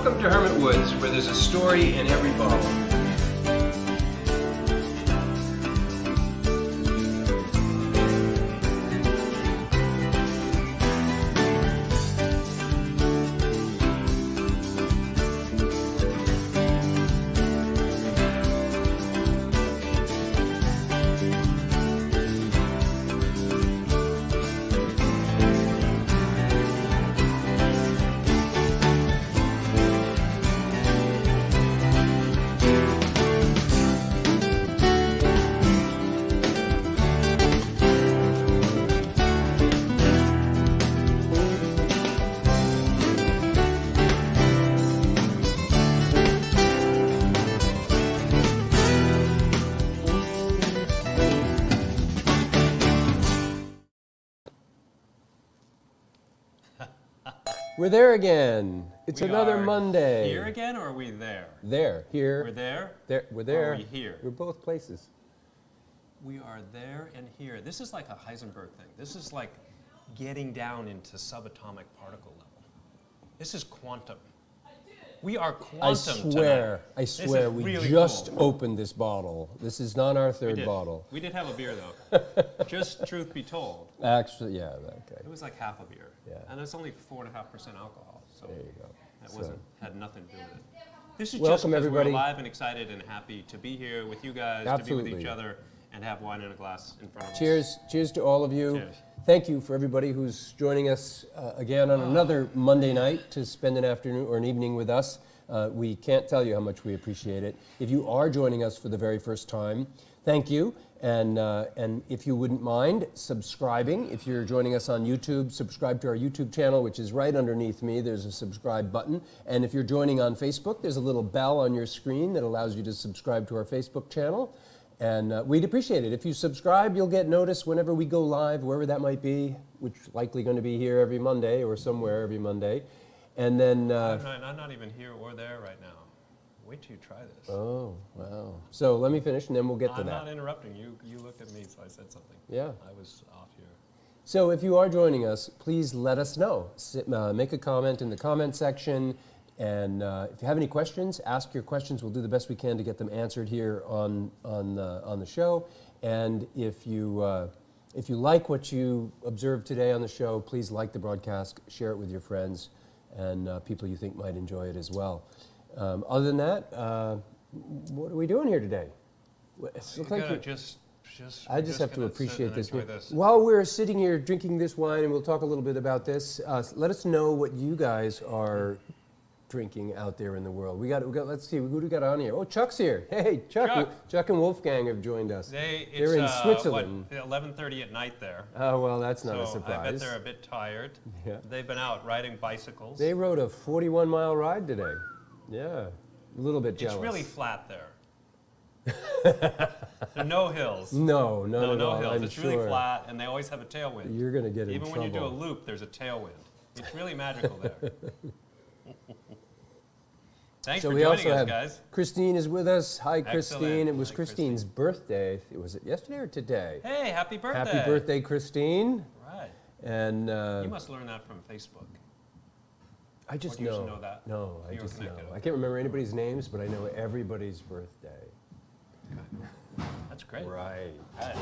Welcome to Hermit Woods, where there's a story in every bottle. We're there again. It's another Monday. Here again, or are we there? There, here. We're there? We're there. Or are we here? We're both places. We are there and here. This is like a Heisenberg thing. This is like getting down into subatomic particle level. This is quantum. We are quantum tonight. I swear, we really just cool. opened this bottle. This is not our third bottle. We did have a beer though. Just truth be told. Actually, yeah, okay. It was like half a beer. Yeah. And it's only 4.5% alcohol. So There you go. that had nothing to do with it. This is Welcome, just because everybody. we're alive and excited and happy to be here with you guys, Absolutely. to be with each other, and have wine in a glass in front of us. Cheers. Cheers to all of you. Cheers. Thank you for everybody who's joining us again on another Monday night to spend an afternoon or an evening with us. We can't tell you how much we appreciate it. If you are joining us for the very first time, thank you. And if you wouldn't mind subscribing, if you're joining us on YouTube, subscribe to our YouTube channel, which is right underneath me. There's a subscribe button. And if you're joining on Facebook, there's a little bell on your screen that allows you to subscribe to our Facebook channel. And we'd appreciate it. If you subscribe, you'll get notice whenever we go live, wherever that might be, which is likely going to be here every Monday or somewhere every Monday. And then... I'm not even here or there right now. Wait till you try this. Oh, wow. So let me finish and then we'll get to I'm that. not interrupting. You looked at me, so I said something. Yeah. I was off here. So if you are joining us, please let us know. Make a comment in the comment section. And if you have any questions, ask your questions. We'll do the best we can to get them answered here on the show. And if you like what you observed today on the show, please like the broadcast, share it with your friends and people you think might enjoy it as well. Other than that, what are we doing here today? I just have to appreciate this. While we're sitting here drinking this wine, and we'll talk a little bit about this, let us know what you guys are drinking out there in the world. We got. Let's see, who do we got on here? Oh, Chuck's here. Hey, Chuck. Chuck and Wolfgang have joined us. They're in Switzerland. 11:30 at night there. Oh, well, that's not a surprise. I bet they're a bit tired. Yeah. They've been out riding bicycles. They rode a 41-mile ride today. Yeah, a little bit jealous. It's really flat there. There are no hills. No hills. I'm it's sure. really flat, and they always have a tailwind. You're going to get in Even trouble. when you do a loop, there's a tailwind. It's really magical there. Thanks for joining us, guys. Christine is with us. Hi, Excellent. Christine. It was Hi, Christine's birthday. Was it yesterday or today? Hey, happy birthday. Happy birthday, Christine. Right. And you must learn that from Facebook. I just Or do you know. just know that? No, I You were just know. connected, I can't remember anybody's names, but I know everybody's birthday. That's great. Right. Right.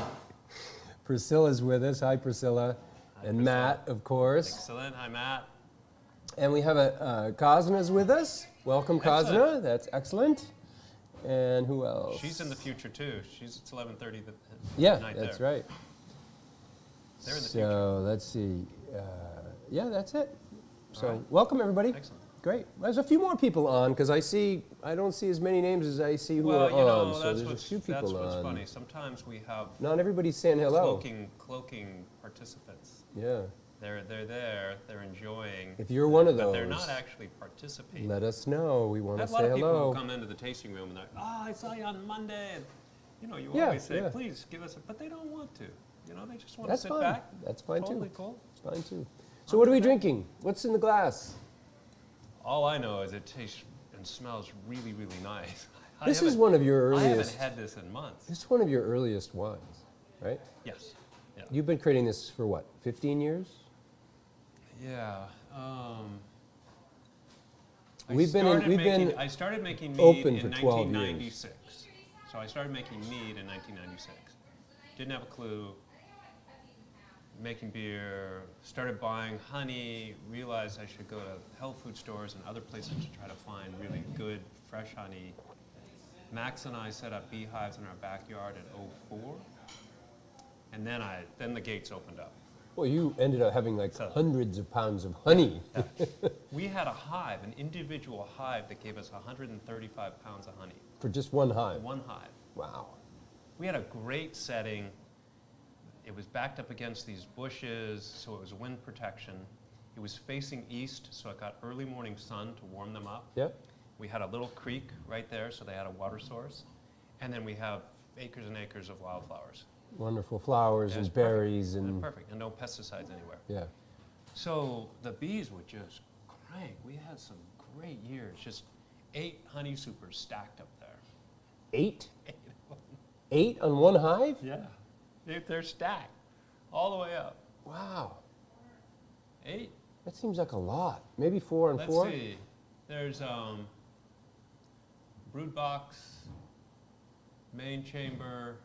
Priscilla's with us. Hi, Priscilla. Hi, And Priscilla. Matt, of course. Excellent. Hi, Matt. And we have Kazna's with us. Welcome, Kazna. Excellent. That's excellent. And who else? She's in the future, too. It's 11:30 Yeah, night that's there. right. They're in the So future. let's see. Yeah, that's it. So right. welcome, everybody. Excellent. Great. There's a few more people on because I don't see as many names as I see who Well, are you know, on. So that's there's a few people that's what's on. funny. Sometimes we have Not everybody's saying hello. cloaking participants. Yeah. They're there, they're enjoying. If you're one of But those, they're not actually participating. let us know. We I want to have a say lot of people hello. who come into the tasting room and they're, I saw you on Monday. And, you Yeah, always say, yeah. please give us but they don't want to. They just want That's to sit fine. back. That's fine Totally too. cool. It's fine too. So what are we drinking? What's in the glass? All I know is it tastes and smells really, really nice. This is one of your I earliest. haven't had this in months. This is one of your earliest wines, right? Yes. Yeah. You've been creating this for what? 15 years? Yeah. We've been I started making mead open in for 12 years. 1996. So I started making mead in 1996. Didn't have a clue. Making beer, started buying honey, realized I should go to health food stores and other places to try to find really good, fresh honey. Max and I set up beehives in our backyard in '04. And then the gates opened up. Well, you ended up having like hundreds of pounds of honey. We had a hive, an individual hive that gave us 135 pounds of honey. For just one hive. One hive. Wow. We had a great setting. It was backed up against these bushes, so it was wind protection. It was facing east, so it got early morning sun to warm them up. Yep. We had a little creek right there, so they had a water source. And then we have acres and acres of wildflowers. Wonderful flowers Yeah, and it's berries perfect. and Perfect, and no pesticides anywhere. yeah. So the bees would just crank. We had some great years, just 8 honey supers stacked up there. 8? 8 of them. 8 on one hive? Yeah. They're stacked all the way up. Wow. 8. That seems like a lot. Maybe 4 and Let's 4? see. There's brood box, main chamber,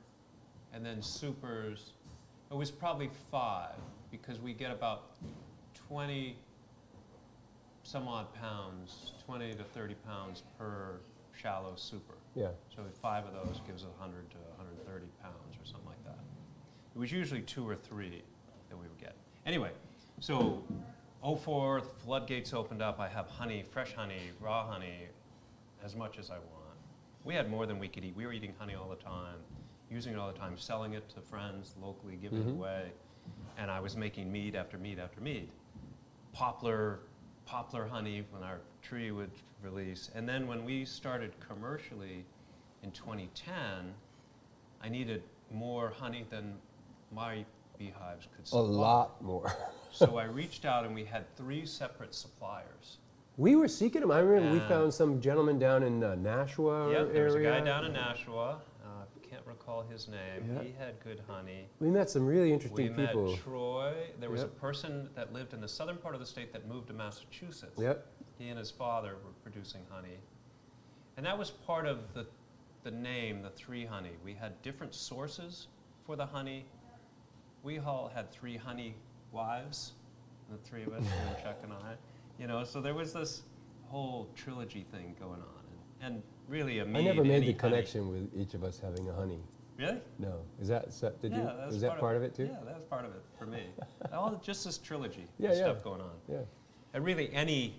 and then supers. It was probably 5 because we get about 20 some odd pounds, 20 to 30 pounds per shallow super. Yeah. So 5 of those gives 100 to 130 pounds or something like that. It was usually 2 or 3 that we would get. Anyway, so '04, floodgates opened up. I have honey, fresh honey, raw honey, as much as I want. We had more than we could eat. We were eating honey all the time, using it all the time, selling it to friends locally, giving it away. And I was making mead after mead after mead. Poplar honey when our tree would release. And then when we started commercially in 2010, I needed more honey than my beehives could A supply. lot more. So I reached out and we had 3 separate suppliers. We were seeking them. I remember we And- found some gentleman down in Nashua Yep, there was a area. guy down in Nashua. Can't recall his name. Yeah. He had good honey. We met some really We interesting met people. Troy. There was a Yep. person that lived in the southern part of the state that moved to Massachusetts. Yep. He and his father were producing honey. And that was part of the name, the 3 honey. We had different sources for the honey. We all had 3 honey wives, the 3 of us, you and Chuck and I. You know, so there was this whole trilogy thing going on. And really a mead, I never made any the honey. connection with each of us having a honey. Really? No. Is that, did you? Yeah, Was that part of it too? Yeah, that was part of it for me. All just this trilogy Yeah, of yeah. stuff going on. Yeah. And really any,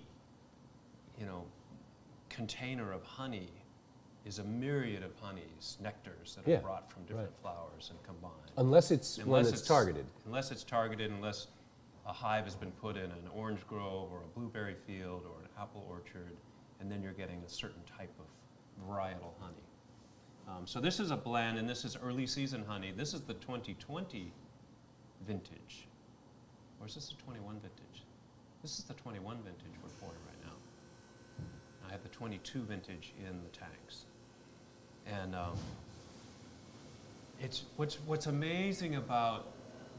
container of honey is a myriad of honeys, nectars that Yeah, are brought from different right. flowers and combined. Unless it's one Unless that's targeted. Unless it's targeted, unless a hive has been put in an orange grove or a blueberry field or an apple orchard, and then you're getting a certain type of varietal honey. So this is a blend, and this is early season honey. This is the 2020 vintage. Or is this the 21 vintage? This is the 21 vintage we're pouring right now. I have the 22 vintage in the tanks. And it's what's amazing about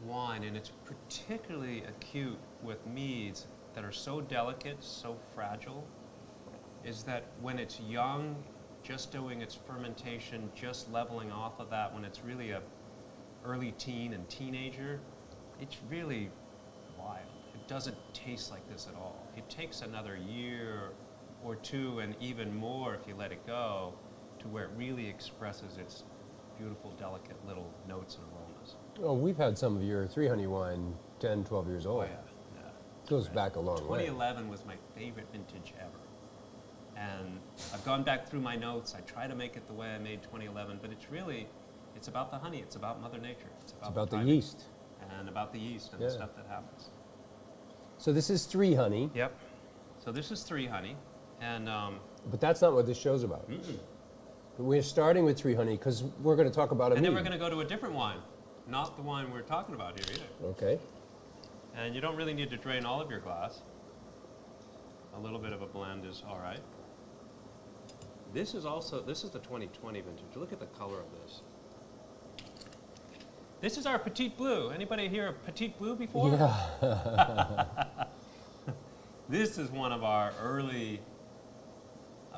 wine, and it's particularly acute with meads that are so delicate, so fragile, is that when it's young, just doing its fermentation, just leveling off of that, when it's really a early teen and teenager, it's really wild. It doesn't taste like this at all. It takes another year or 2 and even more if you let it go to where it really expresses its beautiful, delicate little notes and aromas. Oh, we've had some of your 3 honey wine 10, 12 years old. Oh yeah. Goes back a long way. 2011 was my favorite vintage ever. And I've gone back through my notes. I try to make it the way I made 2011, but it's about the honey. It's about Mother Nature. It's About the timing yeast. and about the yeast and Yeah. the stuff that happens. So this is 3 honey, Yep. So this is 3 honey, and but that's not what this show's about. We're starting with 3 honey because we're going to talk about a then mead. we're going to go to a different wine, not the wine we're talking about here either. Okay. And you don't really need to drain all of your glass. A little bit of a blend is all right. This is the 2020 vintage. Look at the color of this. This is our Petite Blue. Anybody hear of Petite Blue before? Yeah. This is one of our early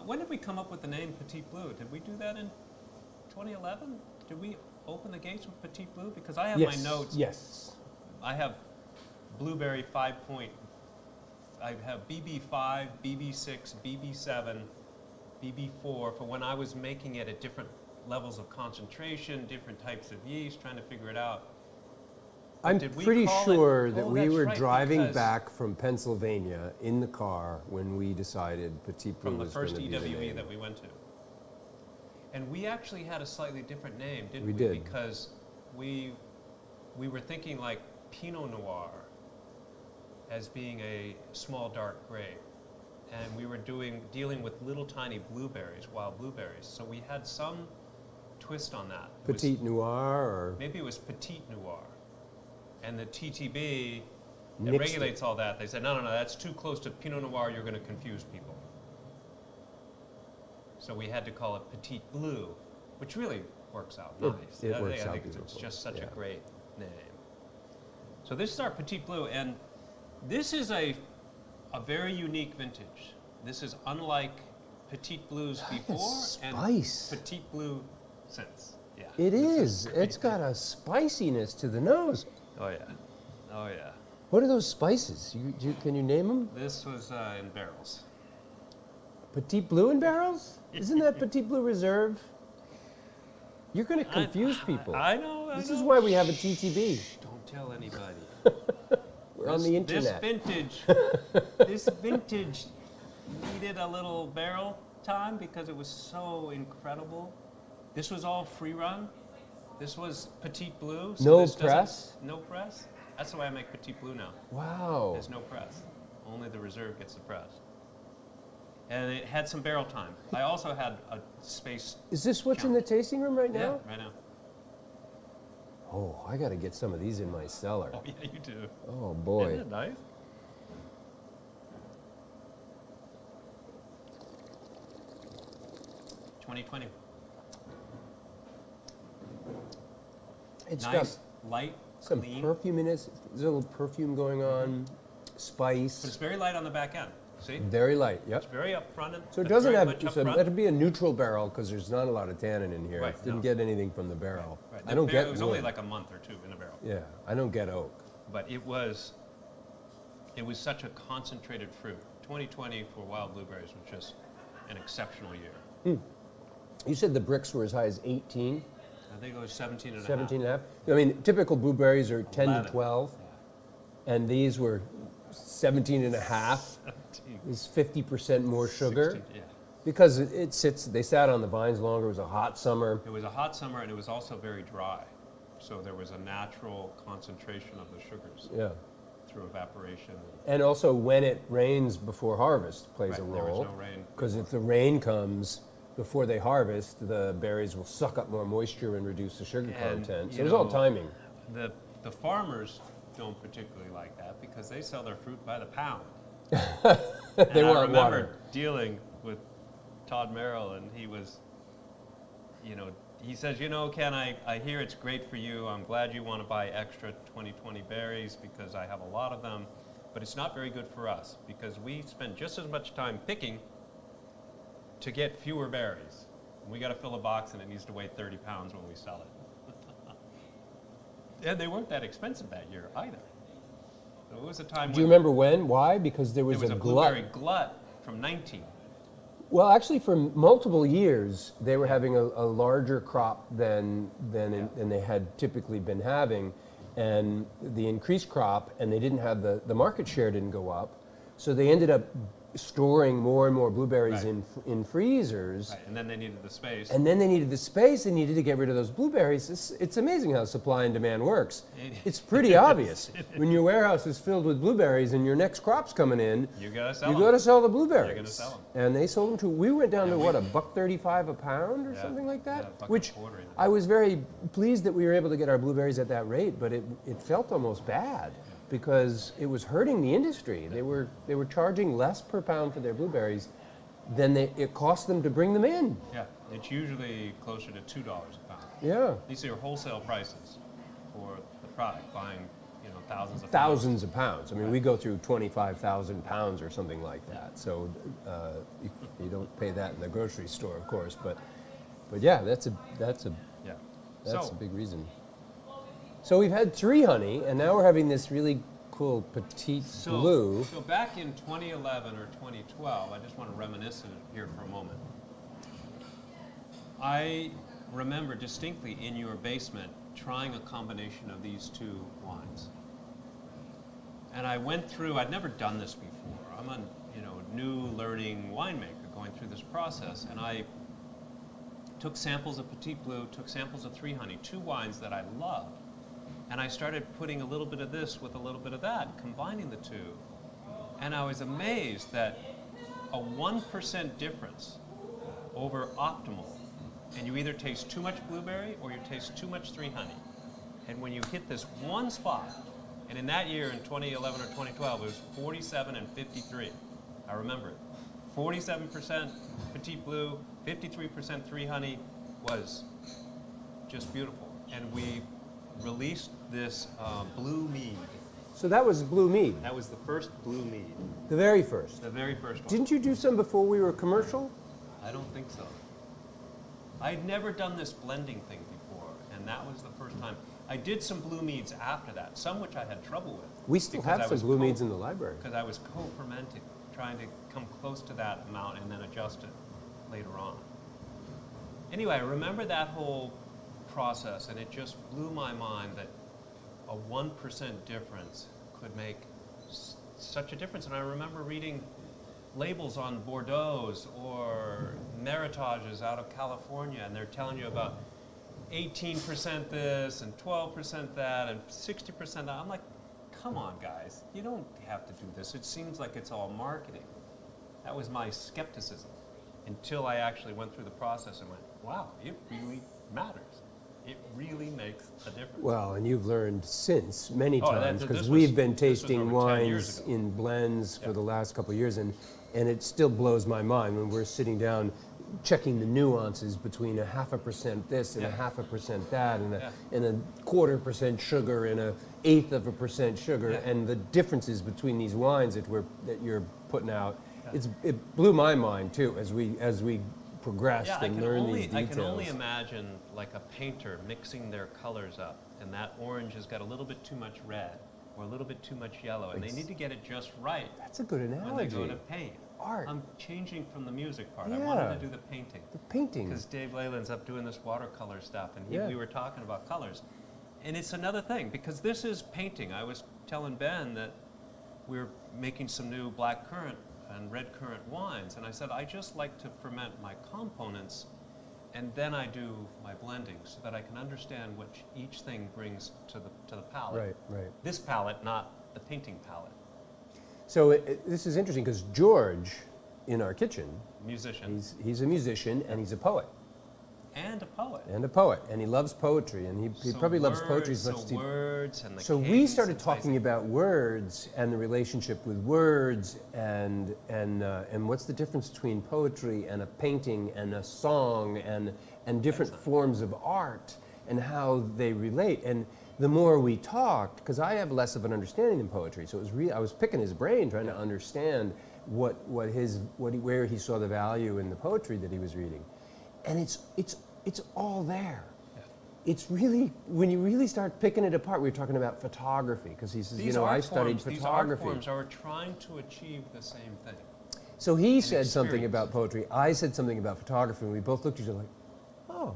when did we come up with the name Petite Blue? Did we do that in 2011? Did we open the gates with Petite Blue? Because I have my notes. Yes. I have blueberry 5 point. I have BB5, BB6, BB7, BB4 for when I was making it at different levels of concentration, different types of yeast, trying to figure it out. I'm Did we pretty call sure it- that oh, we that's were right, driving because back from Pennsylvania in the car when we decided Petite Blue from the was going first to be the EWE name. that we went to. And we actually had a slightly different name, didn't We we? did. Because we were thinking like Pinot Noir as being a small dark grape. And we were dealing with little tiny blueberries, wild blueberries. So we had some twist on that. It was- Petite Noir or maybe it was Petite Noir. And the TTB that Nixed regulates all that, they said, no, that's too close to Pinot Noir, you're going to confuse people. So we had to call it Petite Blue, which really works out nice. it I works out think it's beautiful, just such yeah. a great name. So this is our Petite Blue, and this is a very unique vintage. This is unlike Petite Blues before and spice. Petite Blue since. Yeah. It this is. It's got a spiciness to the nose. Oh yeah. Oh yeah. What are those spices? Can you name them? This was in barrels. Petite Blue in barrels? Isn't that Petite Blue Reserve? You're going to confuse people. I know. This is why we have a TTB. Don't tell anybody. We're on the internet. This vintage needed a little barrel time because it was so incredible. This was all free run. This was Petite Blue. No this doesn't- press? No press. That's the way I make Petite Blue now. Wow. There's no press. Only the reserve gets the press. And it had some barrel time. I also had a space. Is this what's in the tasting room right now? Yeah, right now. Oh, I got to get some of these in my cellar. Oh yeah, you do. Oh boy. Isn't it nice? $20.20. It's Nice, got light, some clean. perfume in it. There's a little perfume going on. But it's Spice. very light on the back end. See? Very light. Yep. It's very upfront. So it it's doesn't very have. much So upfront. that'd be a neutral barrel because there's not a lot of tannin in here. Right, It didn't no. get anything from the barrel. Right. I don't get. It was only wood. like a month or two in a barrel. Yeah, I don't get oak. But it was such a concentrated fruit. 2020 for wild blueberries was just an exceptional year. You said the bricks were as high as 18, I think it was 17 and a half. 17 and a half. I mean, typical blueberries are 10 to 11. 12, and these were 17 and a half. 17. It's 50% more sugar 16, yeah. because it sits. They sat on the vines longer. It was a hot summer. It was a hot summer and it was also very dry. So there was a natural concentration of the sugars Yeah, through evaporation. and also when it rains before harvest plays Right, a there was role. no rain Because if the rain comes before they harvest, the berries will suck up more moisture and reduce the sugar And, content. So you it was all know, timing. The farmers don't particularly like that because they sell their fruit by the pound. They And I want remember water. dealing with Todd Merrill, and he was, he says, Ken, I hear it's great for you. I'm glad you want to buy extra 2020 berries because I have a lot of them, but it's not very good for us because we spend just as much time picking to get fewer berries. We got to fill a box, and it needs to weigh 30 pounds when we sell it. And they weren't that expensive that year either. So it was a time Do you when remember when? Why? Because there was, there was a a glut. blueberry glut from 19. Well, actually, for multiple years, they were having a larger crop than they had typically been having, and the increased crop, and they didn't have the market share didn't go up, so they ended up storing more and more blueberries Right. in freezers. Right, and then they needed the space. And then they needed the space, they needed to get rid of those blueberries. It's amazing how supply and demand works. It's pretty obvious. When your warehouse is filled with blueberries and your next crop's coming in, You gotta sell you them. got to sell the blueberries. You're gonna sell 'em. And they sold them to, we went down Yeah, to we- what, $1.35 a pound or Yeah, something like yeah, that? $1.25 Which even. I was very pleased that we were able to get our blueberries at that rate, but it felt almost bad because it was hurting the industry. They were charging less per pound for their blueberries than it cost them to bring them in. Yeah, it's usually closer to $2 a pound. Yeah. These are your wholesale prices for the product, buying thousands of thousands of pounds. I mean, Right. we go through 25,000 pounds or something like that. So you don't pay that in the grocery store, of course. But yeah, that's a Yeah. that's So- a big reason. So we've had 3 honey, and now we're having this really cool petite blue. So back in 2011 or 2012, I just want to reminisce here for a moment. I remember distinctly in your basement trying a combination of these 2 wines. And I went through, I'd never done this before. I'm a new learning winemaker going through this process, and I took samples of Petite Blue, took samples of 3 Honey, 2 wines that I loved. And I started putting a little bit of this with a little bit of that, combining the 2. And I was amazed that a 1% difference over optimal, and you either taste too much blueberry or you taste too much 3 Honey. And when you hit this one spot, and in that year, in 2011 or 2012, it was 47 and 53. I remember it. 47% Petite Blue, 53% 3 Honey was just beautiful. And we released this blue mead. So that was blue mead, That was the first blue mead, the very first. the very first one. Didn't you do some before we were commercial? I don't think so. I'd never done this blending thing before, and that was the first time. I did some blue meads after that, some which I had trouble with. We still because I have some was blue meads in the library. Because I was co-fermenting, trying to come close to that amount and then adjust it later on. Anyway, I remember that whole process, and it just blew my mind that a 1% difference could make such a difference. And I remember reading labels on Bordeaux's or Meritages out of California, and they're telling you about 18% this and 12% that and 60% that. I'm like, come on, guys, you don't have to do this. It seems like it's all marketing. That was my skepticism until I actually went through the process and went, wow, it really matters. It really makes a difference. Well, and you've learned since many Oh, times, this because was- we've been this was tasting over 10 years wines ago. in blends Yeah. for the last couple of years, and it still blows my mind when we're sitting down checking the nuances between 0.5% this and Yeah. 0.5% that, and Yeah. a 1/4% sugar and 1/8% sugar, Yeah. and the differences between these wines that you're putting out. Yeah. It blew my mind too as we progressed Yeah, and learned these I details. can only imagine like a painter mixing their colors up, and that orange has got a little bit too much red or a little bit too much yellow, and they need to get it just right That's a good when they analogy. go to paint. Art. I'm changing from the music part. I Yeah. wanted to do the painting. The painting. Because Dave Leyland's up doing this watercolor stuff, and Yeah. we were talking about colors. And it's another thing, because this is painting. I was telling Ben that we were making some new black currant and red currant wines, and I said, I just like to ferment my components, and then I do my blending so that I can understand what each thing brings to the palette. Right. This palette, not the painting palette. So this is interesting because George, in our kitchen, Musician he's a musician and he's a poet and a poet. and he loves poetry, and he So probably loves poetry as much so as he. words and the So we cadence started and talking phrasing. about words and the relationship with words and what's the difference between poetry and a painting and a song and different forms of art and how they relate. And the more we talked, because I have less of an understanding than poetry, so it was I was picking his brain trying to understand where he saw the value in the poetry that he was reading, and it's all there. It's really, when you really start picking it apart, we were talking about photography, because he says, These I art studied forms, photography. These art forms are trying to achieve the same thing. So he said something experience. about poetry, I said something about photography, and we both looked at each other like, oh,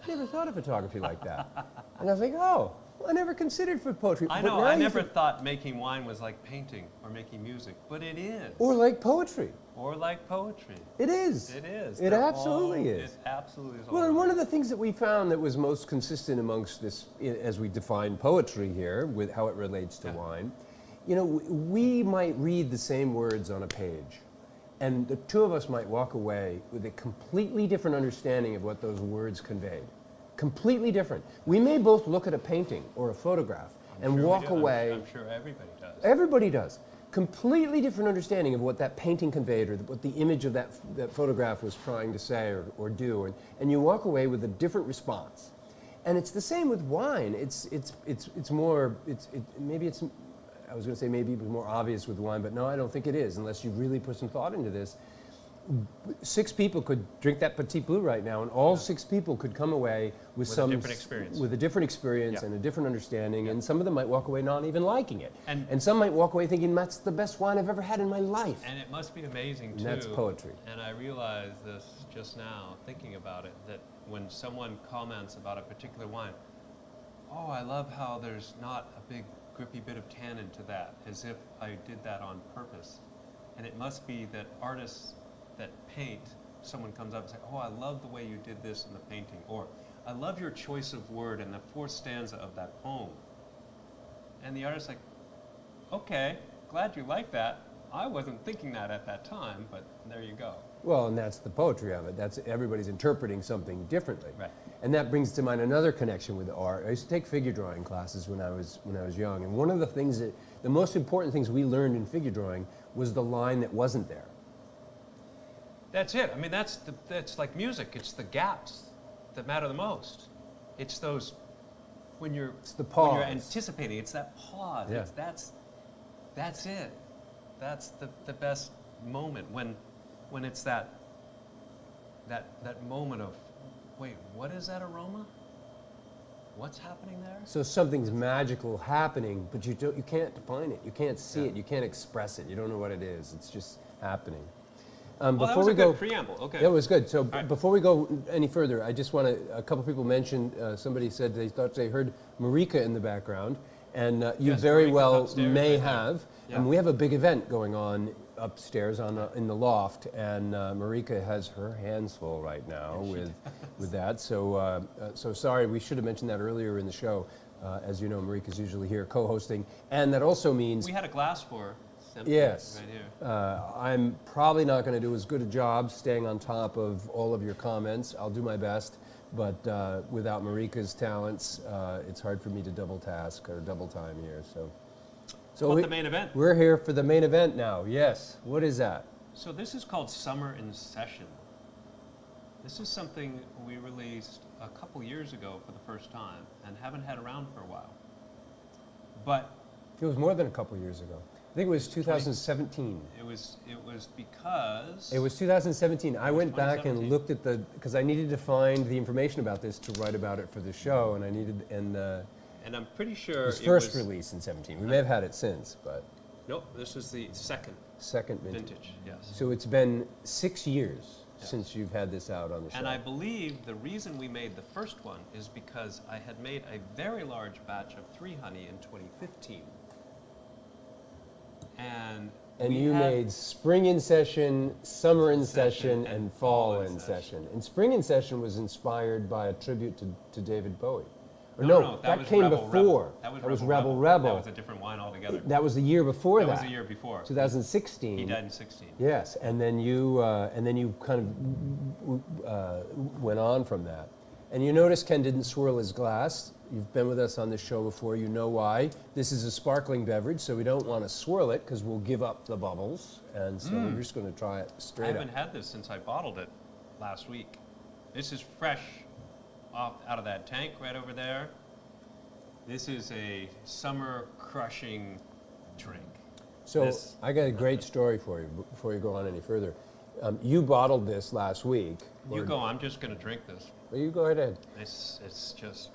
I never thought of photography like that. And I was like, oh, I never considered for poetry. I But know, now I you never think- thought making wine was like painting or making music, but it is. Or like poetry. Or like poetry. It is. It is. It They're absolutely all- is. It absolutely is. Well, all and one right. of the things that we found that was most consistent amongst this, as we define poetry here, with how it relates to Yeah. wine, we might read the same words on a page, and the two of us might walk away with a completely different understanding of what those words conveyed. Completely different. We may both look at a painting or a photograph I'm and sure we walk do. away. I'm sure everybody does. Everybody does. Completely different understanding of what that painting conveyed or what the image of that photograph was trying to say or do. And you walk away with a different response. And it's the same with wine. I was going to say maybe it was more obvious with wine, but no, I don't think it is, unless you really put some thought into this. 6 people could drink that Petit Blue right now, and all 6 people could come away with a different experience. With a different experience and a different understanding, and some of them might walk away not even liking it. And some might walk away thinking, that's the best wine I've ever had in my life. And it must be amazing, too. And that's poetry. And I realized this just now, thinking about it, that when someone comments about a particular wine, oh, I love how there's not a big grippy bit of tannin to that, as if I did that on purpose. And it must be that artists that paint, someone comes up and says, oh, I love the way you did this in the painting, or I love your choice of word in the 4th stanza of that poem. And the artist's like, okay, glad you like that. I wasn't thinking that at that time, but there you go. Well, and that's the poetry of it. That's everybody's interpreting something differently. Right. And that brings to mind another connection with art. I used to take figure drawing classes when I was young, and one of the most important things we learned in figure drawing was the line that wasn't there. That's it. I mean, that's like music. It's the gaps that matter the most. It's those when you're anticipating. It's that pause. Yeah. That's it. That's the best moment when it's that moment of, wait, what is that aroma? What's happening there? So something's magical happening, but you can't define it. You can't see it. You can't express it. You don't know what it is. It's just happening. Well, that was a good preamble. Okay. That was good. So right. Before we go any further, I just want to, a couple people mentioned, somebody said they thought they heard Marika in the background, and you Yes, very Marika's well upstairs may right there. have. Yeah. And we have a big event going on upstairs in the loft, and Marika has her hands full right now with that. So sorry, we should have mentioned that earlier in the show. As you know, Marika's usually here co-hosting, and that also means We had a glass for her. yes. Right here. I'm probably not going to do as good a job staying on top of all of your comments. I'll do my best, but without Marika's talents, it's hard for me to double task or double time here. So What about the main event? We're here for the main event now. Yes. What is that? So this is called Summer in Session. This is something we released a couple years ago for the first time and haven't had around for a while. But It was more than a couple years ago. I think it was 2017. it was because It was 2017. I went back and 2017. looked at because I needed to find the information about this to write about it for the show, and and I'm pretty sure it was first released in 17. We may have had it since, but Nope, this is the second second vintage. vintage. Yes. So it's been 6 years Yes. since you've had this out on the show. And I believe the reason we made the first one is because I had made a very large batch of 3 honey in 2015. And you made spring in session, summer in session, and fall in session. And spring in session was inspired by a tribute to David Bowie. Or No, that was came Rebel before. Rebel. That was Rebel Rebel. That was a different wine altogether. That was the year before that. That was the year before. 2016. He died in 16. Yes, and then you kind of went on from that. And you notice Ken didn't swirl his glass. You've been with us on this show before. You know why. This is a sparkling beverage, so we don't want to swirl it because we'll give up the bubbles. And so we're just going to try it I straight up. haven't had this since I bottled it last week. This is fresh out of that tank right over there. This is a summer crushing drink. So I got a great story for you before you go on any further. You bottled this last week. You go, I'm just going to drink this. Well, you go ahead. It's just,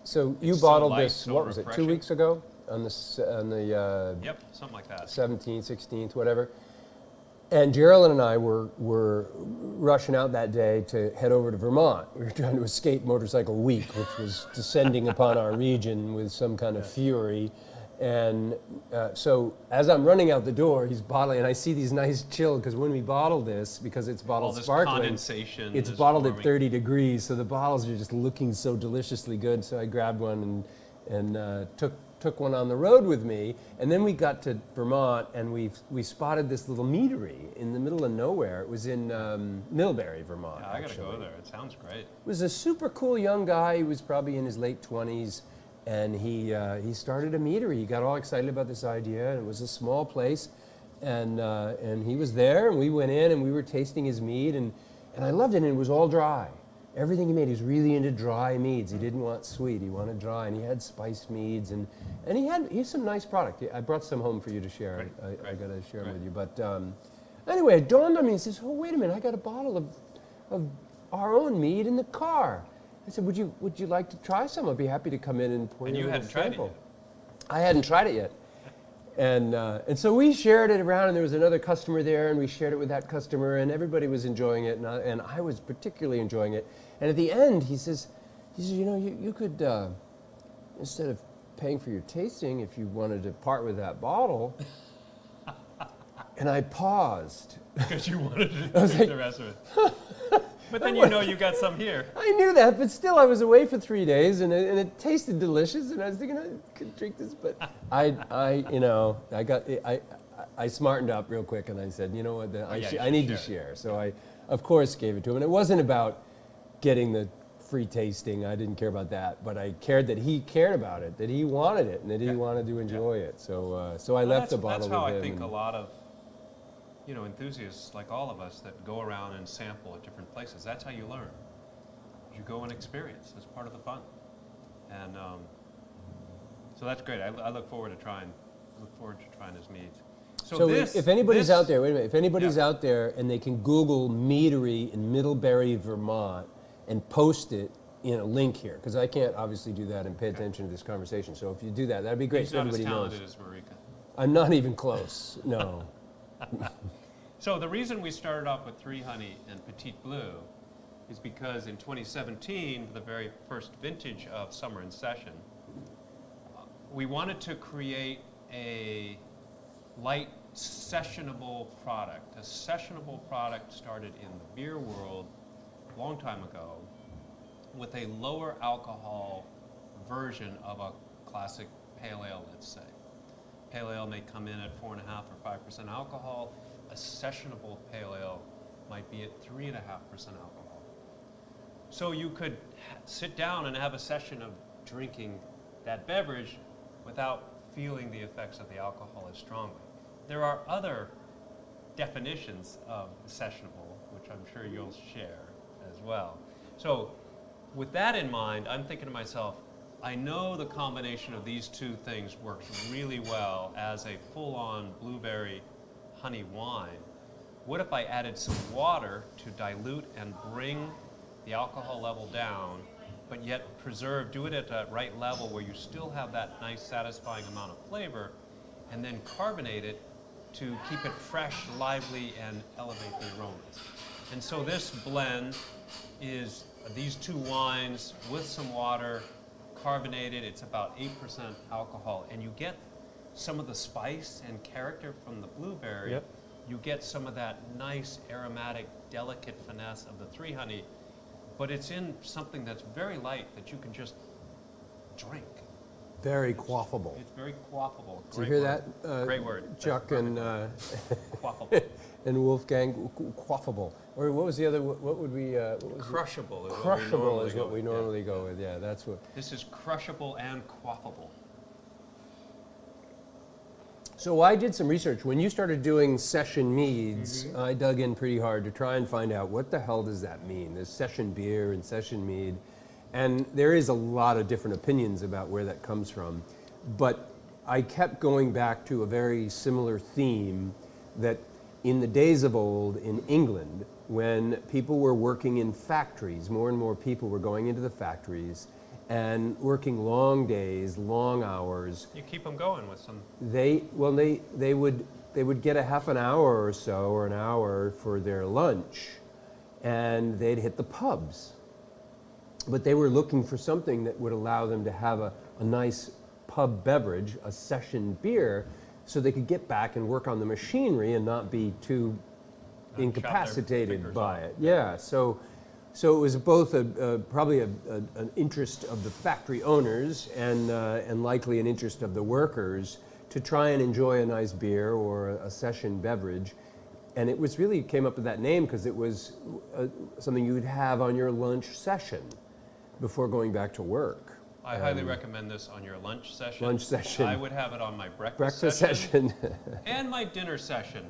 So you It's so bottled light, this, so what was it, 2 refreshing. weeks ago? On the yep, something like that. 17th, 16th, whatever. And Geraldine and I were rushing out that day to head over to Vermont. We were trying to escape Motorcycle Week, which was descending upon our region with some kind of fury. And so as I'm running out the door, he's bottling, and I see these nice chill, because when we bottle this, because it's bottled All this sparkling, condensation it's is bottled at forming. 30 degrees, so the bottles are just looking so deliciously good. So I grabbed one and took one on the road with me, and then we got to Vermont, and we spotted this little meadery in the middle of nowhere. It was in Millbury, Vermont. Yeah, I got to actually. go there. It sounds great. It was a super cool young guy. He was probably in his late 20s, and he started a meadery. He got all excited about this idea, and it was a small place, and he was there, and we went in, and we were tasting his mead, and I loved it, and it was all dry. everything he made, he was really into dry meads. He didn't want sweet, he wanted dry, and he had spiced meads, and he had some nice product. I brought some home for you to share. I got to share them with you. But anyway, it dawned on me, he says, oh, wait a minute, I got a bottle of our own mead in the car. I said, would you like to try some? I'd be happy to come in and pour you a little sample. And you hadn't tried it yet. I hadn't tried it yet. And so we shared it around, and there was another customer there, and we shared it with that customer, and everybody was enjoying it, and I was particularly enjoying it. And at the end, he says, you know, you could, instead of paying for your tasting, if you wanted to part with that bottle. And I paused. Because you wanted to drink the rest of it. But then you know you got some here. I knew that, but still I was away for 3 days, and it tasted delicious, and I was thinking I could drink this, but I smartened up real quick, and I said, you know what, I need to share. So I, of course, gave it to him, and it wasn't about getting the free tasting. I didn't care about that, but I cared that he cared about it, that he wanted it, and that he wanted to enjoy it. So I left the bottle with him. That's how I think a lot of enthusiasts like all of us that go around and sample at different places. That's how you learn. You go and experience. That's part of the fun. And so that's great. I look forward to trying his meads. So if anybody's out there, wait a minute. If anybody's out there and they can Google meadery in Middlebury, Vermont, and post it in a link here, because I can't obviously do that and pay attention to this conversation. So if you do that, that'd be great. He's so not everybody as talented knows. as Marika. I'm not even close. No. So the reason we started off with 3 Honey and Petite Blue is because in 2017, for the very first vintage of Summer in Session, we wanted to create a light sessionable product. A sessionable product started in the beer world a long time ago with a lower alcohol version of a classic pale ale, let's say. Pale ale may come in at 4.5 or 5% alcohol. A sessionable pale ale might be at 3.5% alcohol. So you could sit down and have a session of drinking that beverage without feeling the effects of the alcohol as strongly. There are other definitions of sessionable, which I'm sure you'll share as well. So with that in mind, I'm thinking to myself, I know the combination of these two things works really well as a full-on blueberry honey wine. What if I added some water to dilute and bring the alcohol level down, but yet do it at the right level where you still have that nice satisfying amount of flavor, and then carbonate it to keep it fresh, lively, and elevate the aromas. And so this blend is these two wines with some water, carbonated. It's about 8% alcohol, and you get some of the spice and character from the blueberry. Yep. You get some of that nice aromatic, delicate finesse of the 3 Honey, but it's in something that's very light that you can just drink. Very quaffable. It's very quaffable. Did you hear that? Great word. Chuck and Quaffable. and Wolfgang, quaffable. Or what was the other? What would we? What was Crushable. Crushable is what we normally go with. Yeah, that's what. This is crushable and quaffable. So I did some research. When you started doing session meads, I dug in pretty hard to try and find out what the hell does that mean? There's session beer and session mead. And there is a lot of different opinions about where that comes from. But I kept going back to a very similar theme that in the days of old in England, when people were working in factories, more and more people were going into the factories and working long days, long hours. You keep them going with some. They would get a half an hour or so, or an hour for their lunch, and they'd hit the pubs. But they were looking for something that would allow them to have a nice pub beverage, a session beer, so they could get back and work on the machinery and not be too incapacitated by it. Yeah, so it was both probably an interest of the factory owners and likely an interest of the workers to try and enjoy a nice beer or a session beverage. And it was really came up with that name because it was something you would have on your lunch session before going back to work. I highly recommend this on your lunch session. Lunch session. I would have it on my Breakfast session. And my dinner session.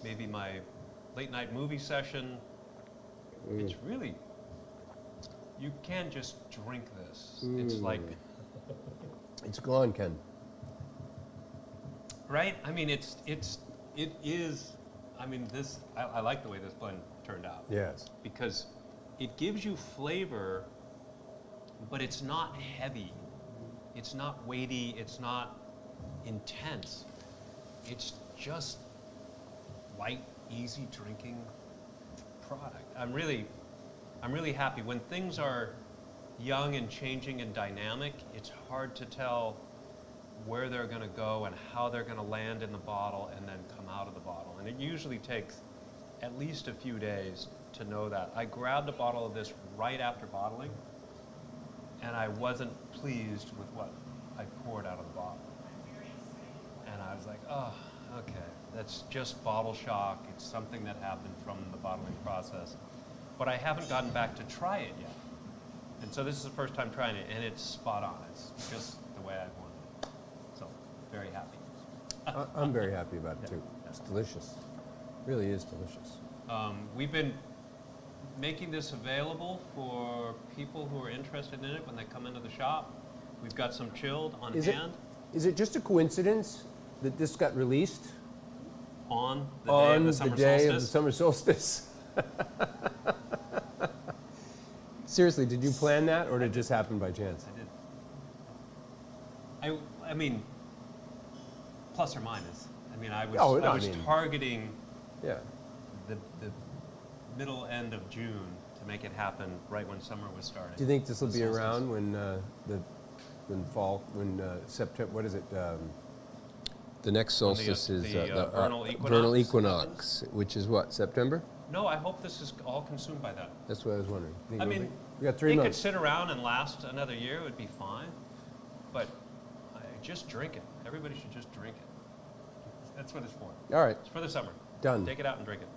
Maybe my late night movie session. It's really You can't just drink this. It's like, It's gone, Ken. right? I mean, it is, I mean, this, I like the way this blend turned out. Yes. Because it gives you flavor, but it's not heavy. It's not weighty. It's not intense. It's just light, easy drinking product. I'm really happy. When things are young and changing and dynamic, it's hard to tell where they're going to go and how they're going to land in the bottle and then come out of the bottle. And it usually takes at least a few days to know that. I grabbed a bottle of this right after bottling, and I wasn't pleased with what I poured out of the bottle. And I was like, oh, okay, that's just bottle shock. It's something that happened from the bottling process. But I haven't gotten back to try it yet. And so this is the first time trying it, and it's spot on. It's just the way I wanted it. So, very happy. I'm very happy about it, too. It's delicious. Really is delicious. We've been making this available for people who are interested in it when they come into the shop. We've got some chilled on hand. Is it just a coincidence that this got released On the day of the summer solstice. Seriously, did you plan that, or did it just happen by chance? I did. I mean, plus or minus. I mean, I was, Oh, no, I was I mean- targeting Yeah. the middle end of June to make it happen right when summer was starting. Do you think this will The be solstice. around when September? What is it? The next When the, solstice is the vernal vernal equinox equinox, which is what, September? No, I hope this is all consumed by then. That's what I was wondering. I mean, we got 3 it could months. sit around and last another year, it would be fine. But just drink it. Everybody should just drink it. That's what it's for. All right, It's for the summer. done. Take it out and drink it.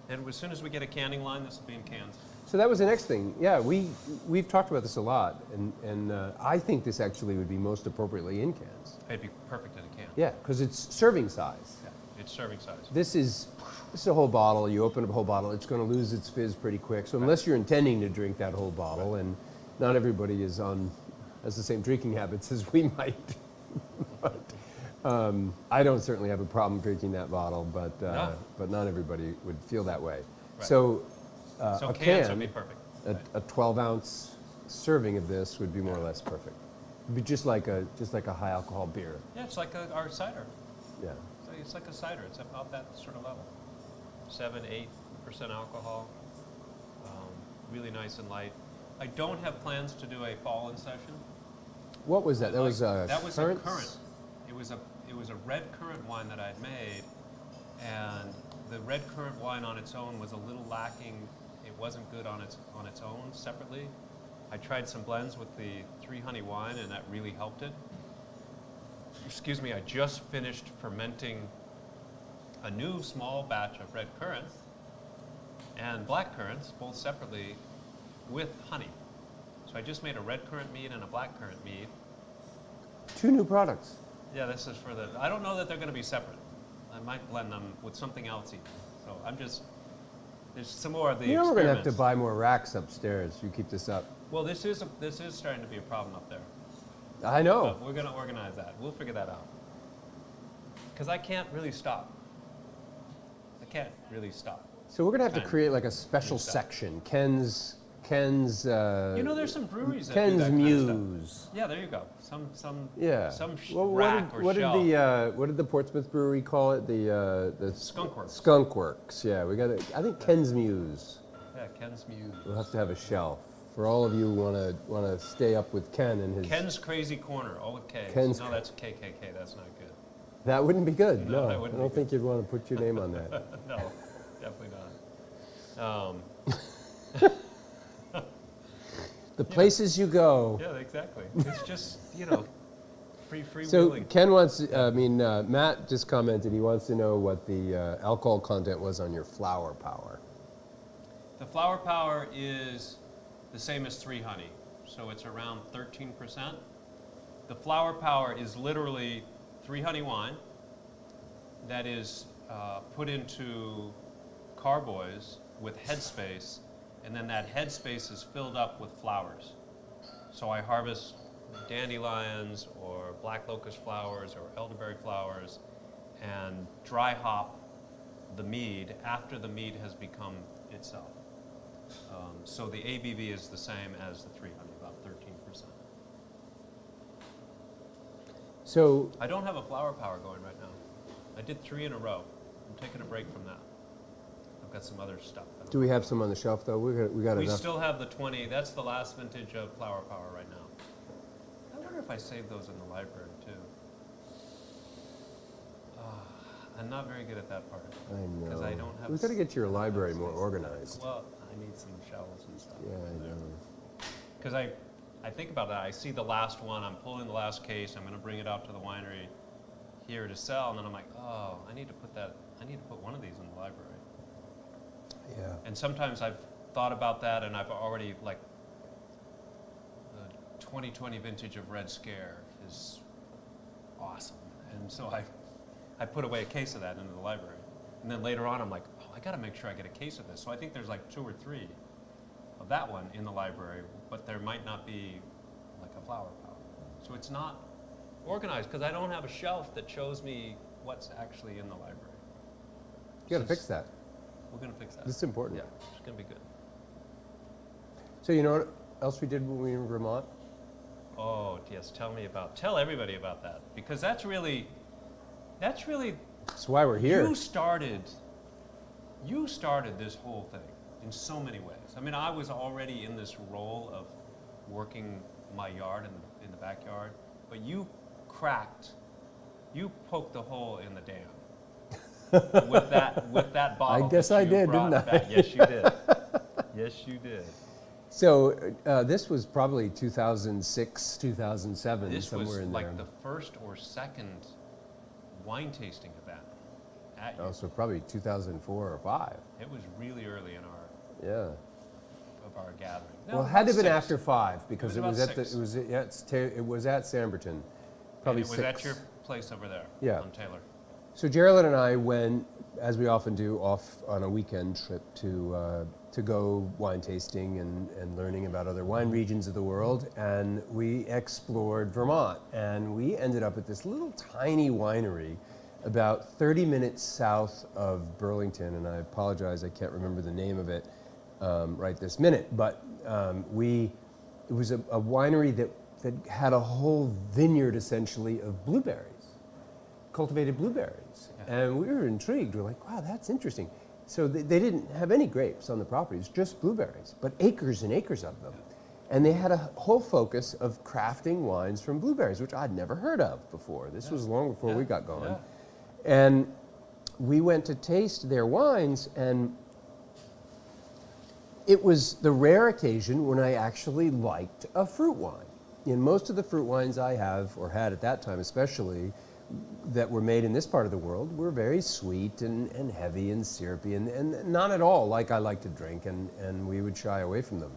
And as soon as we get a canning line, this will be in cans. So that was the next thing. Yeah, we've talked about this a lot, and I think this actually would be most appropriately in cans. It'd be perfect in a can. Yeah, because it's serving size. Yeah, it's serving size. This is a whole bottle. You open up a whole bottle, it's going to lose its fizz pretty quick. So unless you're intending to drink that whole bottle, and not everybody has the same drinking habits as we might. But I don't certainly have a problem drinking that bottle, but No. but not everybody would feel that way. Right. So So a cans would can, be perfect. a 12-ounce serving of this would be more or less perfect. It'd be just like a high alcohol beer. Yeah, it's like our cider. Yeah. It's like a cider. It's about that sort of level. 7-8% alcohol. Really nice and light. I don't have plans to do a fall in session. What was that? That was Currants? Currants? A currant. It was a red currant wine that I'd made, and the red currant wine on its own was a little lacking. It wasn't good on its own separately. I tried some blends with the 3 honey wine, and that really helped it. Excuse me, I just finished fermenting a new small batch of red currants and black currants, both separately, with honey. So I just made a red currant mead and a black currant mead. 2 new products. Yeah, this is for the, I don't know that they're going to be separate. I might blend them with something else even. So there's some more of the You know we're going to have to experiments. buy more racks upstairs. You keep this up. Well, this is starting to be a problem up there. I know. But we're going to organize that. We'll figure that out. Because I can't really stop. I can't really stop. So we're going to have to Fine. create like a special stuff. section. Ken's. You know, there's some breweries that do Ken's that kind of stuff. Muse. Yeah, there you go. Some Yeah. rack or shelf. What did the Portsmouth brewery call it? The Skunk Works. Skunk Works. Yeah, we got. I think Ken's Muse. Yeah, Ken's Muse. We'll have to have a shelf for all of you who want to stay up with Ken and his. Ken's Crazy Corner, all with K. Ken's No, that's KKK. That's not good. That wouldn't be good. No, No, that I wouldn't don't be think you'd want to put your name on that. No, definitely not. The places you go. Yeah, exactly. It's just, free So wheeling. Ken wants. Matt just commented. He wants to know what the alcohol content was on your flower power. The flower power is the same as 3 honey, so it's around 13%. The flower power is literally 3 honey wine that is put into carboys with headspace and then that headspace is filled up with flowers. So I harvest dandelions or black locust flowers or elderberry flowers and dry hop the mead after the mead has become itself. So the ABV is the same as the 300, about 13%. So I don't have a flower power going right now. I did 3 in a row. I'm taking a break from that. I've got some other stuff. do we have some on the shelf though? We got We enough. still have the 20. That's the last vintage of flower power right now. I wonder if I saved those in the library too. I'm not very good at that part. I know. Because I don't have. We've got to get your I don't have library more space. organized. Well, I need some shelves and stuff. Yeah, I know. Because I think about that. I see the last one. I'm pulling the last case. I'm going to bring it out to the winery here to sell, and then I'm like, oh, I need to put that. I need to put one of these in the library. Yeah. And sometimes I've thought about that, and I've already like the 2020 vintage of Red Scare is awesome, and so I put away a case of that into the library. And then later on, I'm like, oh, I got to make sure I get a case of this. So I think there's like 2 or 3 of that one in the library, but there might not be like a flower power. So it's not organized because I don't have a shelf that shows me what's actually in the library. You got to So fix that. We're going to fix that. This is important. Yeah, it's going to be good. So you know what else we did when we were in Vermont? Oh, yes, tell everybody about that. Because that's really, That's why we're here. you started this whole thing in so many ways. I mean, I was already in this role of working my yard in the backyard, but you poked the hole in the dam with that bottle. I guess that I you did, brought didn't I? back. Yes, you did. Yes, you did. So this was probably 2006, 2007, This somewhere was in like there. the first or second wine tasting event at Oh, you. so probably 2004 or 5. It was really early in Yeah. our gathering. Well, it had to have been 6. after 5 because It it was was about at 6. it was at Samberton. Probably And it was 6. at your place over there. Yeah. On Taylor. So Geraldine and I went, as we often do, off on a weekend trip to go wine tasting and learning about other wine regions of the world. And we explored Vermont. And we ended up at this little tiny winery about 30 minutes south of Burlington. And I apologize, I can't remember the name of it right this minute. But it was a winery that had a whole vineyard, essentially, of blueberries, cultivated blueberries. Yeah. And we were intrigued. We're like, wow, that's interesting. So they didn't have any grapes on the properties, just blueberries, but acres and acres of them. And they had a whole focus of crafting wines from blueberries, which I'd never heard of before. This was long before we got going. Yeah. And we went to taste their wines, and it was the rare occasion when I actually liked a fruit wine. In most of the fruit wines I have, or had at that time especially, that were made in this part of the world were very sweet and heavy and syrupy and not at all like I like to drink, and we would shy away from them.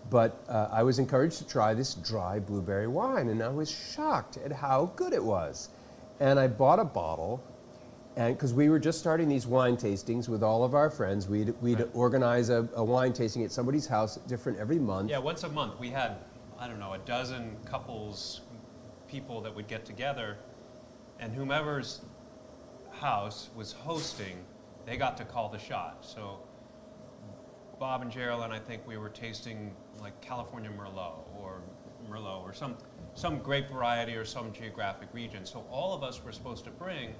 But I was encouraged to try this dry blueberry wine, and I was shocked at how good it was. And I bought a bottle, and because we were just starting these wine tastings with all of our friends, we'd Right. organize a wine tasting at somebody's house, different every month. Yeah, once a month we had, I don't know, a dozen couples, people that would get together, and whomever's house was hosting, they got to call the shot. So Bob and Geraldine, I think we were tasting like California Merlot or some grape variety or some geographic region. So all of us were supposed to bring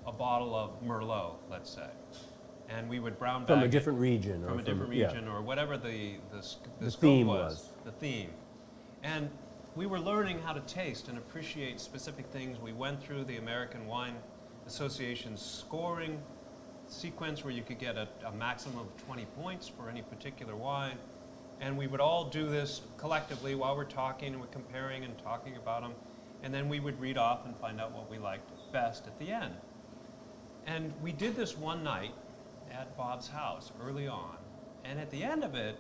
a bottle of Merlot, let's say, and we would brown bag From a it different region. from or a different yeah. region or whatever the scope theme was. was. The theme. And we were learning how to taste and appreciate specific things. We went through the American Wine Association's scoring sequence where you could get a maximum of 20 points for any particular wine. And we would all do this collectively while we're talking and we're comparing and talking about them. And then we would read off and find out what we liked best at the end. And we did this one night at Bob's house early on. And at the end of it,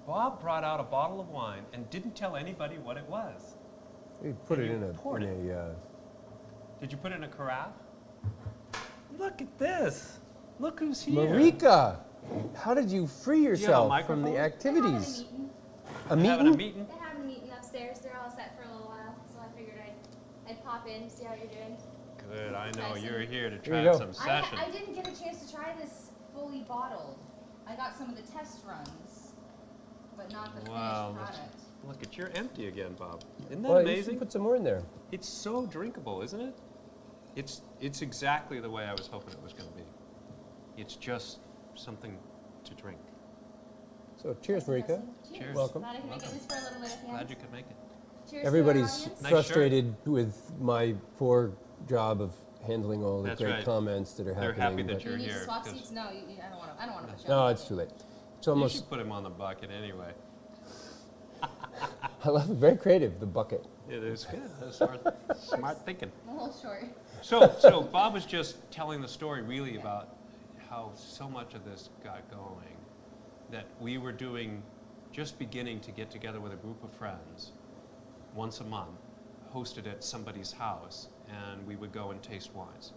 Bob brought out a bottle of wine and didn't tell anybody what it was. We put And it you in a poured Did you put it in a carafe? Look at this. Look who's here. Marika. How did you free yourself from the microphone? activities? A Having a meeting? meeting? They're having a meeting upstairs. They're all set for a little while, so I figured I'd pop in, see how you're doing. Good, I know, you're here to Here you try go. some session. I didn't get a chance to try this fully bottled. I got some of the test runs, but not the Wow, finished product. look at you're empty again, Bob. Isn't that Well, you should amazing? put some more in there. It's so drinkable, isn't it? It's exactly the way I was hoping it was going to be. It's just something to drink. So cheers, Marika. Cheers. Welcome. Glad I can make it just for a little bit at the end. Glad you could make it. Cheers Everybody's to our audience. Nice frustrated with my poor job of handling all the That's great right. comments that are They're happening. happy that but- Do you you're need to here. swap 'cause seats? No, I don't want to push No, you. it's too late. It's You almost, should put him on the bucket anyway. I love it, very creative, the bucket. It is good. That's smart thinking. I'm a little short. So Bob was just telling the story really about how so much of this got going, that we were just beginning to get together with a group of friends once a month, hosted at somebody's house, and we would go and taste wines.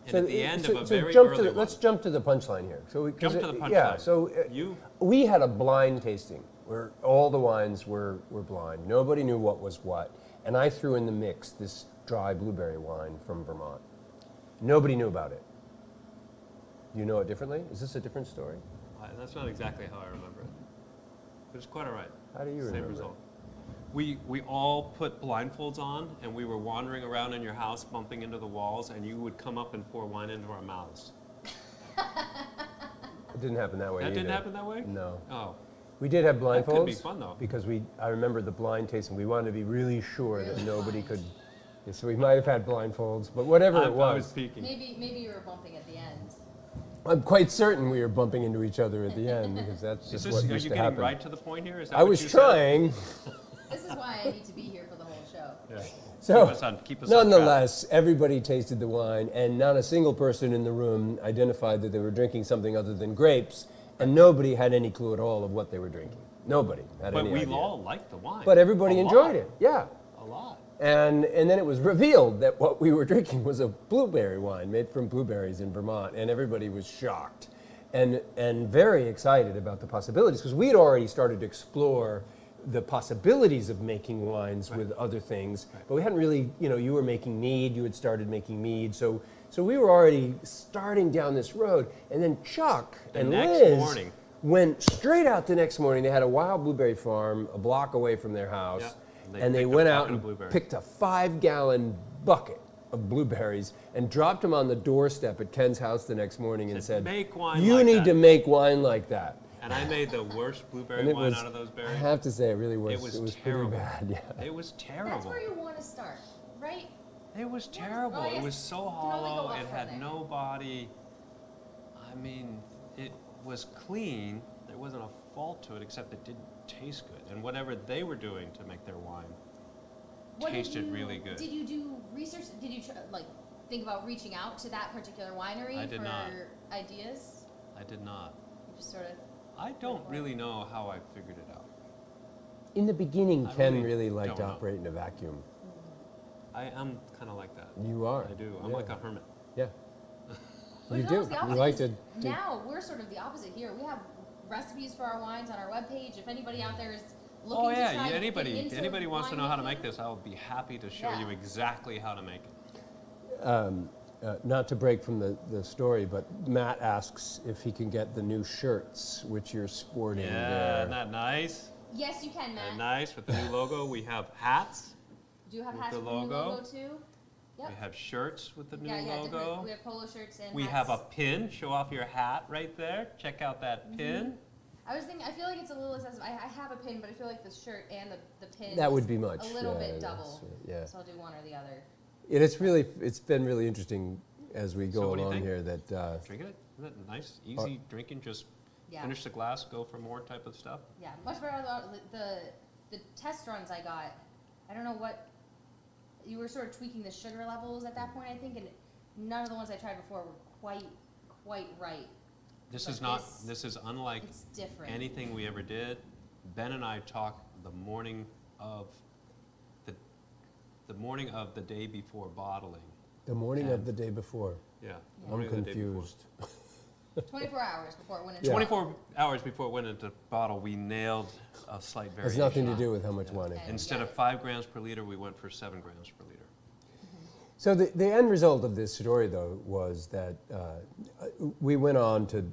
And at the end of a very early one, let's jump to the punchline here. So we, 'cause Jump to the Yeah, punchline. so we had a blind tasting where all the wines were blind. Nobody knew what was what. And I threw in the mix this dry blueberry wine from Vermont. Nobody knew about it. You know it differently? Is this a different story? that's not exactly how I remember it, but it's quite all right. How do you Same remember result. We all put blindfolds on, and we were wandering around in your house, bumping into the walls, and you would come up and pour wine into our mouths. It didn't happen that way That either. didn't happen that way? No. Oh, We did have blindfolds. That could be fun, though. Because I remember the blind tasting. We wanted to be really sure that nobody could. Yeah, so we might have had blindfolds, but whatever it I was was. peeking. Maybe you were bumping at the end. I'm quite certain we were bumping into each other at the end because that's just what Are used you to getting happen. right to the point here? Is that I what was you said? trying. This is why I need to be here for the whole show. Yeah. So, Keep us on track. nonetheless, everybody tasted the wine, and not a single person in the room identified that they were drinking something other than grapes, and nobody had any clue at all of what they were drinking. Nobody had But any we idea. all liked the wine. But everybody A enjoyed lot. it. Yeah. A lot. And then it was revealed that what we were drinking was a blueberry wine made from blueberries in Vermont, and everybody was shocked and very excited about the possibilities because we'd already started to explore the possibilities of making wines with other things, but we hadn't really, you were making mead, you had started making mead, so we were already starting down this road, and then Chuck and next Liz morning. went straight out the next morning. They had a wild blueberry farm a block away from their house. Yeah. And they picked a went out bucket of and blueberries. picked a 5-gallon bucket of blueberries and dropped them on the doorstep at Ken's house the next morning and said, "Make wine you like need that." to make wine like that. And I made the worst blueberry And it wine was, out of those I berries. have to say, it really was. It was pretty terrible. bad, yeah. It was terrible. That's where you want to start, right? It was terrible. Oh, It yes. was so Can only hollow. go up It from had there. no body. I mean, it was clean. There wasn't a fault to it except it didn't taste good. And whatever they were doing to make their wine What did tasted you- really good. Did you do research? Did you think about reaching out to that particular winery I did for not. ideas? I did not. You just sort of. I don't really know how I figured it out. In the beginning, I Ken really really liked to don't know. operate in a vacuum. I am kind of like that. You are. I do. I'm yeah. like a hermit. Yeah. But You no, do. it's the You opposite. like to. Now we're sort of the opposite here. We have recipes for our wines on our webpage. If anybody out there is looking Oh to yeah, try to get anybody into wants to wine know how to make making, this, I'll be happy to show Yeah. you exactly how to make it. Not to break from the story, but Matt asks if he can get the new shirts, which you're sporting Yeah, there. isn't that nice? Yes, you can, Matt. And nice with the new logo. We have hats. Do you have with hats the with the new logo. logo too? Yep. We have shirts with the new yeah, logo. different. We have polo shirts and We hats. have a pin. Show off your hat right there. Check out that pin. I was thinking. I feel like it's a little excessive. I have a pin, but I feel like the shirt and the pin. That is would be much. A little yeah, bit that's- double. Yeah. So I'll do one or the other. It's been really interesting as we go So what do you along think? here that Drink it. Isn't that nice? Easy drinking. Just Yeah. finish the glass, go for more type of stuff. Yeah, much better. The test runs I got. I don't know what. You were sort of tweaking the sugar levels at that point, I think, and none of the ones I tried before were quite right. This But is not. this- This is unlike It's different. anything we ever did. Ben and I talked the morning of the day before bottling. the morning And- of the day before. Yeah. the I'm morning of the day before. confused. 24 hours before it went into Yeah. 24 hours before it went into bottle, we nailed a slight Has variation. nothing to do with how much wine it Okay. has. Instead of 5 grams per liter, we went for 7 grams per liter. So the end result of this story, though, was that we went on to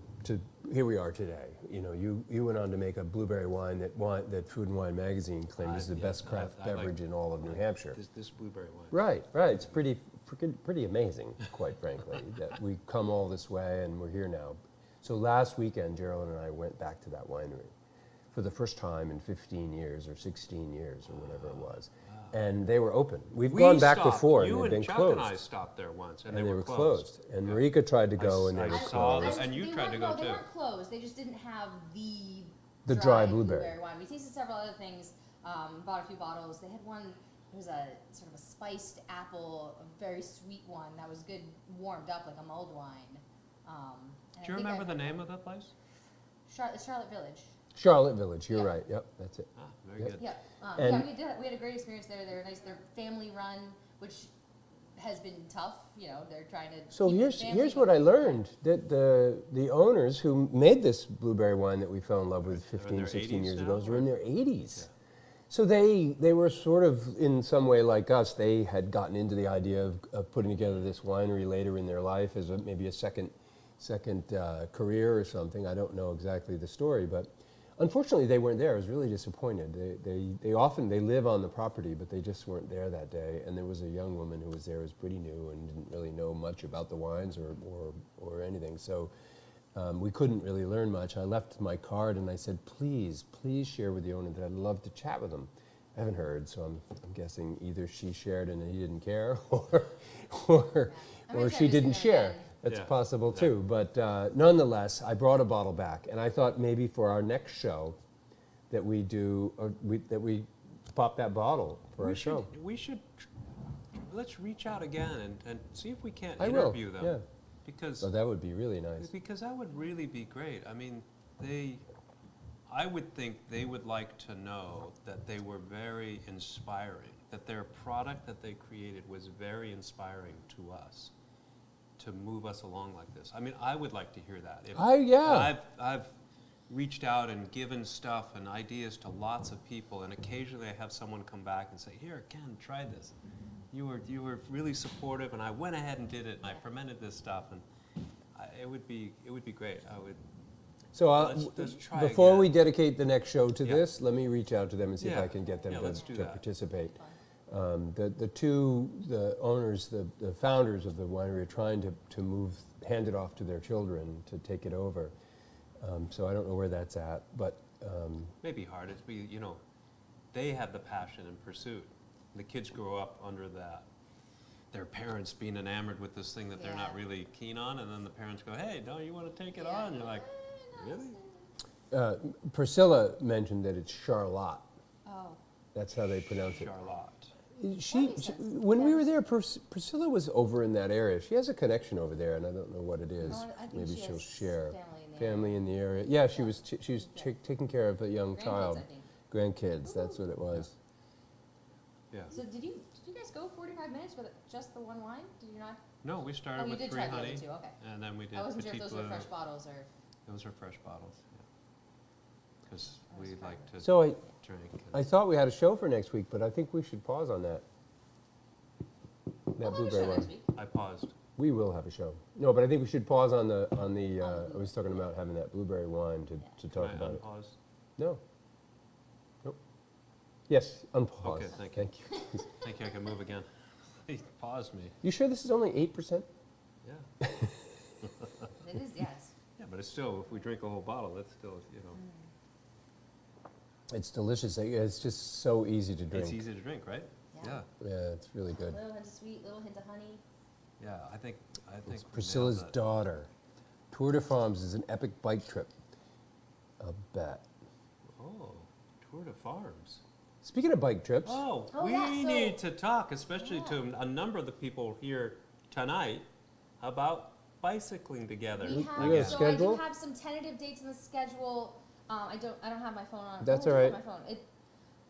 here we are today. You know, you went on to make a blueberry wine that Food and Wine magazine claimed is the best craft I like- beverage in all of New Hampshire. This blueberry wine. Right. It's pretty amazing, quite frankly, that we've come all this way and we're here now. So last weekend, Gerald and I went back to that winery for the first time in 15 years or 16 years or whatever it was. And they were open. We've gone back stopped. before and You they've and been Chuck closed. and I stopped there once, and And they were closed. And Yeah. Marika tried to go and they I were saw closed. them. And you They tried weren't- to go no, too. They weren't closed. They just didn't have the dry blueberry. wine. We tasted several other things. Bought a few bottles. They had one. It was a sort of a spiced apple, a very sweet one that was good, warmed up like a mulled wine. Do you remember the name of that place? Charlotte Village. Charlotte Village, you're Yeah. right. Yep, that's it. Ah, very Yep. good. Yep. And- We had a great experience there. They're nice. They're family run, which has been tough. You know, they're trying to. So keep it here's family, what but- I learned, that the owners who made this blueberry wine that we fell in love with They're in 15, their 16 years 80s ago, now, were in or- their 80s. So they were sort of, in some way like us, they had gotten into the idea of putting together this winery later in their life as maybe a second career or something. I don't know exactly the story, but unfortunately they weren't there. I was really disappointed. They often live on the property, but they just weren't there that day. And there was a young woman who was there, who was pretty new and didn't really know much about the wines or anything. So we couldn't really learn much. I left my card and I said, please share with the owner that I'd love to chat with him. I haven't heard, so I'm guessing either she shared and he didn't care, or I'm gonna try she to didn't see him share. again. That's Yeah. possible Yeah. too. But nonetheless, I brought a bottle back, and I thought maybe for our next show that we pop that bottle for our show. Let's reach out again and see if we can't I will, interview them. yeah. Because So that would be really nice. that would really be great. I mean, I would think they would like to know that they were very inspiring, that their product that they created was very inspiring to us, to move us along like this. I mean, I would like to hear that. I've reached out and given stuff and ideas to lots of people, and occasionally I have someone come back and say, "Here, Ken, try this. You were really supportive, and I went ahead and did it, and I fermented this stuff, and it would be great. I would." So Let's try before again. we dedicate the next show to Yeah. this, let me reach out to them and see if Yeah. I can get them Yeah, let's do to that. participate. The owners, the founders of the winery are trying to hand it off to their children to take it over. So I don't know where that's at, but Maybe hard. They have the passion and pursuit. The kids grow up under that. Their parents being enamored with this thing that they're not Yeah. really keen on, and then the parents go, "Hey, don't you want to take it Yeah. on?" You're like, "Really?" Priscilla mentioned that it's Charlotte. Oh. That's how they pronounce it. Charlotte. She, makes sense. when we were there, Priscilla was over in that area. She has a connection over there, and I don't know what it is. Oh, I think Maybe she she'll has share. family in the area. Yeah, she was taking care of a young Grandkids, child. I think. Grandkids, that's what it was. Yeah. So did you guys go 45 minutes with just the one wine? Did you not? No, we started Oh, you with did 3 try the honey, other two, okay. and then we did I wasn't sure if Petite those were Bleu. fresh bottles or. Those are fresh bottles. Because we like to So drink. I thought we had a show for next week, but I think we should pause on that. That We'll have a blueberry show next wine. week. I paused. We will have a show. No, but I think we should pause on the. I was talking about having that blueberry wine to talk Can I about it. unpause? No. Nope. Yes, unpause. Okay, thank you. Thank you. Thank you. I can move again. He paused me. You sure this is only 8%? Yeah. It is, yes. Yeah, but it's still, if we drink a whole bottle, that's still, It's delicious. It's just so easy to drink. it's easy to drink, right? Yeah. Yeah, it's really good. Little hint of sweet, little hint of honey. Yeah, I think It's we Priscilla's nailed it. daughter. Tour de Farms is an epic bike trip. I'll bet. Oh, Tour de Farms. Speaking of bike trips, Oh, Oh, we yeah, so- need to talk, especially Yeah. to a number of the people here tonight, about bicycling together. We we have, got a so schedule? I do have some tentative dates in the schedule. I don't have my phone on. That's Oh, all I do right. have my phone.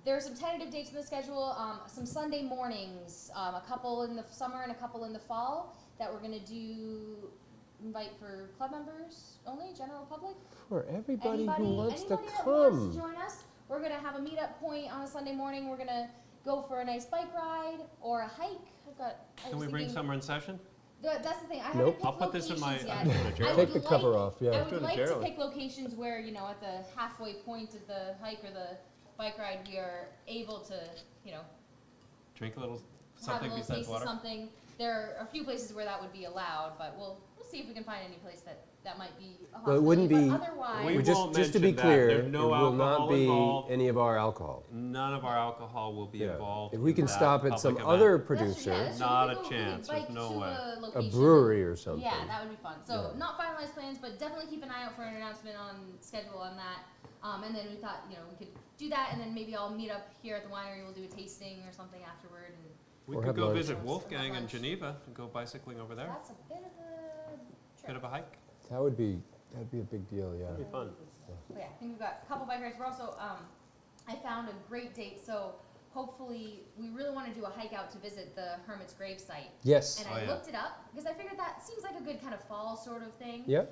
There are some tentative dates in the schedule. Some Sunday mornings, a couple in the summer and a couple in the fall that we're gonna do invite for club members only, general public? For everybody who wants to Anybody that come. wants to join us, we're gonna have a meetup point on a Sunday morning. We're gonna go for a nice bike ride or a hike. Can we bring summer in session? That's the thing. I Nope. haven't picked I'll put this in my. locations I'm yet. doing a I Gerald. would Take the like- cover off, yeah. I Doing would a like to Gerald. pick locations where, you know, at the halfway point of the hike or the bike ride, we are able to, you know, Drink a little have a something little besides taste of water. something. There are a few places where that would be allowed, but we'll see if we can find any place that might be a Well, it wouldn't possibility. be- But otherwise, We Just to be mention that. clear, There's it no will not alcohol be involved. any of our alcohol. None of our alcohol will be Yeah. involved. If we in can that stop at some public other event. producer, that's true. Not We a could go- chance. we could There's no bike way. to a location. brewery or something. Yeah, that would be fun. So Yeah. not finalized plans, but definitely keep an eye out for an announcement on schedule on that. And then we thought, you know, we could do that, and then maybe I'll meet up here at the winery. We'll do a tasting or something afterward. And We Or could have go lunch. visit Or Wolfgang in lunch. Geneva and go bicycling over there. that's a bit of a trip. Bit of a hike. That'd be a big deal, yeah. That'd be fun. But yeah, I think we've got a couple bike rides. We're also, I found a great date, so hopefully, we really want to do a hike out to visit the Hermits grave site. Yes. And Oh, I yeah. looked it up, because I figured that seems like a good kind of fall sort of thing. Yeah.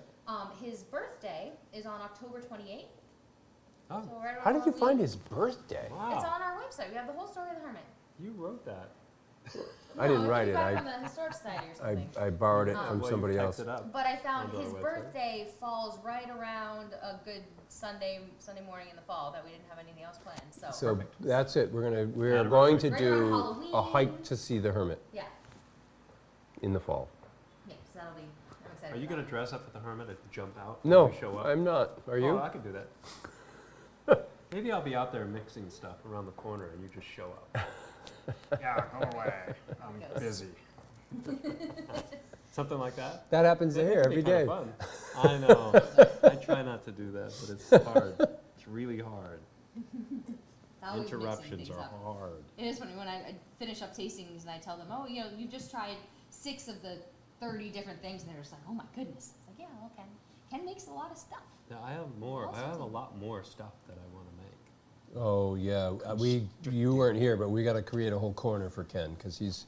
His birthday is on October 28th. Oh, So right How around did you Halloween. find his birthday? It's wow. on our website. We have the whole story of the Hermit. You wrote that. I didn't No, write you it. got it from the Historic Society or something. I borrowed it Well, from Well, somebody you else. typed it up. But I found Onto our his website. birthday falls right around a good Sunday morning in the fall that we didn't have anything else planned. So, So Perfect. that's it. We're Anniversary. going to Right do around a Halloween. hike to see the hermit yeah, in the fall. yeah. So that'll be. I'm excited. Are you for going that. to dress up at the Hermit and jump out when No, we show up? I'm not. Are Oh, you? I could do that. Maybe I'll be out there mixing stuff around the corner and you just show up. Yeah, go away. I'm Goes. busy. Something like that? That happens That'd here be every kinda day. fun. I know. I try not to do that, but it's hard. It's really hard. Always mixing Interruptions things are up. hard. It is funny when I finish up tastings and I tell them, oh, you know, you've just tried 6 of the 30 different things, and they're just like, oh my goodness. It's like, yeah, well, Ken makes a lot of stuff. Now, I have more. All I have sorts a of- lot more stuff that I want to make. Oh yeah, you weren't here, but we got to create a whole corner for Ken because he's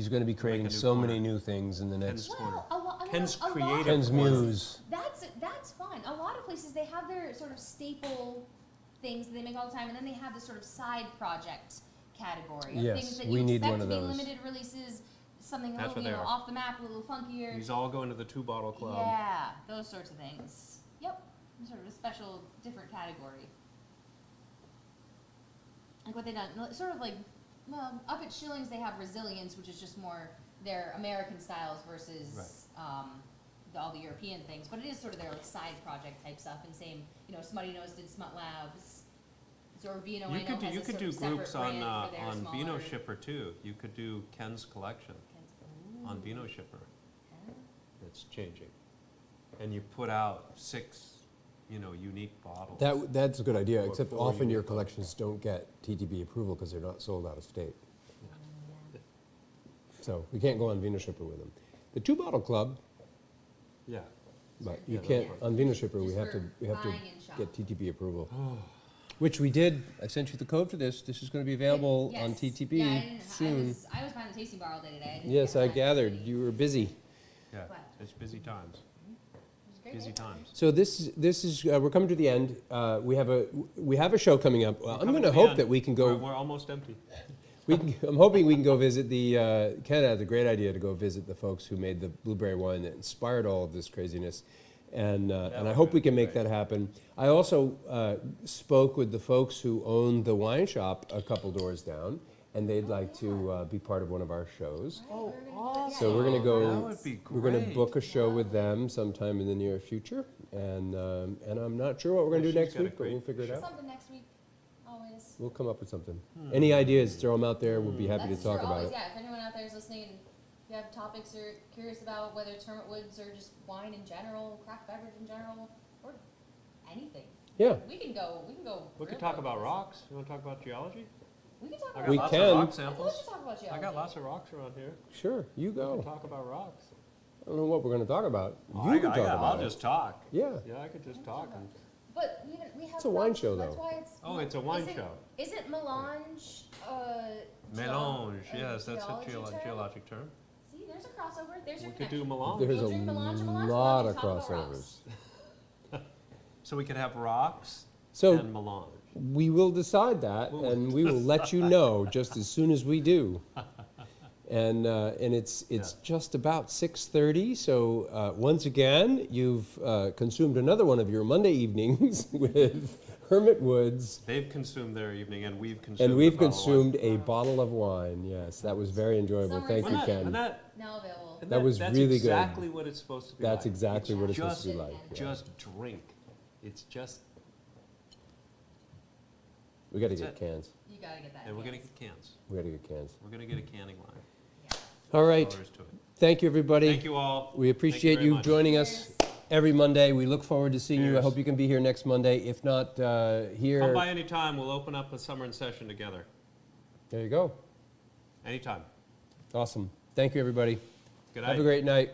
going to be creating a new so many corner. new things in the next. Ken's corner. Well, Ken's a lot creative of Ken's corner. muse. That's fine. A lot of places they have their sort of staple things that they make all the time, and then they have this sort of side project category of Yes, things that we you need expect one to of be those. limited releases, something a That's little, what you they know, are. off the map, a little funkier. These all go into the 2-bottle club. Yeah, those sorts of things. Yep, sort of a special, different category. Like what they done, sort of like, well, up at Schilling's they have Resilience, which is just more their American styles versus all the European things. But it is sort of their like side project type stuff. And same, you know, Smutty Nose did Smut Labs. Zorvino, I know, has You a could sort do of separate groups on brand for their on smaller- Vino Shipper too. You could do Ken's collection on Vino Shipper. It's changing, and you put out 6, you know, unique bottles. That's a good idea. Or Except 4 often your unique collections don't get TTB approval because they're not sold out of state. So we can't go on Vino Shipper with them. The 2-bottle club, Yeah. but you Yeah, can't that's on Vino Shipper. We Just have to for buying in shop. get TTB approval. Which we did. I sent you the code for this. This is going to be available on Yes. TTB Yeah, I didn't- soon. I was behind the tasting bar all day today. didn't Yes, get I time. gathered. You were busy. Yeah. What? It's busy times. It was a great Busy day. times. So this is we're coming to the end. We have a show coming up. Well, I'm Coming going to to the hope end. that we can go. We're almost empty. I'm hoping we can go visit the. Ken had a great idea to go visit the folks who made the blueberry wine that inspired all of this craziness, and I would hope be we can make great. that happen. I also spoke with the folks who own the wine shop a couple doors down, and they'd like to be part of one of our shows. Oh, So we're going to go. That would be We're going to great. book a show with them sometime in the near future, and I'm not sure what we're going to do She's next got a week, but great we'll figure it out. Something next week, always. We'll come up with something. Any ideas? Throw them out there. We'll be happy That's to talk true, about always, it. yeah. If anyone out there is listening and you have topics you're curious about, whether it's Hermit Woods or just wine in general, craft beverage in general, or anything, Yeah. we can go. We real could talk quick about with rocks. You want to talk about geology? this. We can talk I about got We lots can. of rock I think we samples. should talk about I geology. got lots of rocks around here. Sure, you We can go. talk about rocks. I don't know what we're going to talk about. Oh, You can talk about I'll it. just talk. Yeah. Yeah, I could just talk. And, But we have. It's a wine lots- show, That's though. why it's. oh, it's a wine isn't- show. Isn't melange? Melange, a yes, that's a geology term? geologic term. See, no, there's a crossover. There's your We could do connection. melange. There's You'll a drink melange, melange, lot we'll of talk about crossovers. rocks. So we could have rocks So and melange. we will decide that, Will we? and we will let you know just as soon as we do. And it's just about 6:30. So once again, you've consumed another one of your Monday evenings with Hermit Woods, They've consumed their evening, and we've consumed. and we've a bottle of wine. consumed a bottle of wine. Yes, that was very enjoyable. Summer Thank you, sun. Ken. And that, Now available. and That was that's really good. exactly what it's supposed to be That's like. exactly what it's supposed to be just- like. yeah. Just drink. It's just, We got to That's get it. cans. You gotta get that. and we're gonna yes. get cans. We got to get cans. We're gonna get a canning line. Yeah. All right. Colors to it. Thank you, everybody. Thank you all. We appreciate very you much. joining us every Monday. We look forward to seeing you. I Cheers. hope you can be here next Monday. If not, here. Come by anytime. We'll open up a summer in session together. There you go. Anytime. Awesome. Thank you, everybody. Good Have night. a great night.